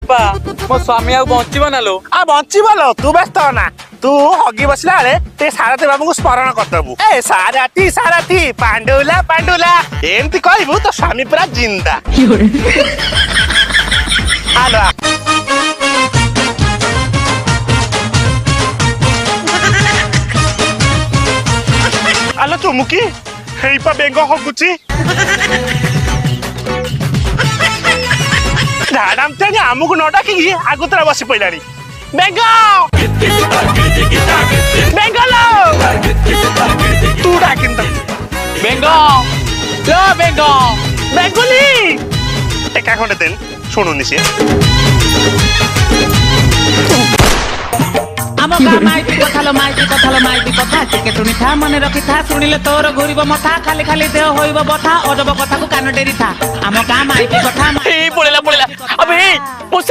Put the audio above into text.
ବାପା ମୋ ସ୍ୱାମୀ ଆଉ ବଞ୍ଚିବ ନା ଲୋ? ଆଉ ବଞ୍ଚିବ ଲୋ, ତୁ ବ୍ୟସ୍ତ ନା। ତୁ ହଗି ବସିଲା ବେଳେ ଟିକେ ସାରଥି ବାବୁଙ୍କୁ ସ୍ମରଣ କରିଦବୁ। ଏ ସାରଥି ସାରଥି ପାଣ୍ଡୁଲା ପାଣ୍ଡୁଲା ଏମିତି କହିବୁ ତ ସ୍ୱାମୀ ପୁରା ଜିନ୍ଦା। ହାଲୋ ଆଲୋ ଚୁମୁକି ହେଇପା ବେଙ୍ଗ ହଗୁଛି। ଝାଡାମଚାଣି ଆମକୁ ନ ଡାକିକି ଆଗୁତରା ବସି ପଇଲାଣି। ବେଙ୍ଗ ବେଙ୍ଗ ଲୋ ତୁ ଡାକିନି ତାକୁ। ବେଙ୍ଗ ଲୋ ବେଙ୍ଗ ବେଙ୍ଗୁଲି ଟେକା ଖଣ୍ଡେ ଦେନି ଶୁଣୁନି ସିଏ। ଆମ ଗାଁ ମାଇପି କଥାଲ ମାଇପି କଥାଲ ମାଇପି କଥା ଟିକେ ଶୁଣିଥା ମନେ ରଖିଥା ଶୁଣିଲେ ତୋର ଘୁରିବ ମଥା ଖାଲି ଖାଲି ଦେହ ହୋଇବ ବଥା ଅଜବ କଥାକୁ କାନ ଡେରିଥା ଆମ ଗାଁ ମାଇପି କଥା ପଳେଇଲା ପଳେଇଲା। ଆବେ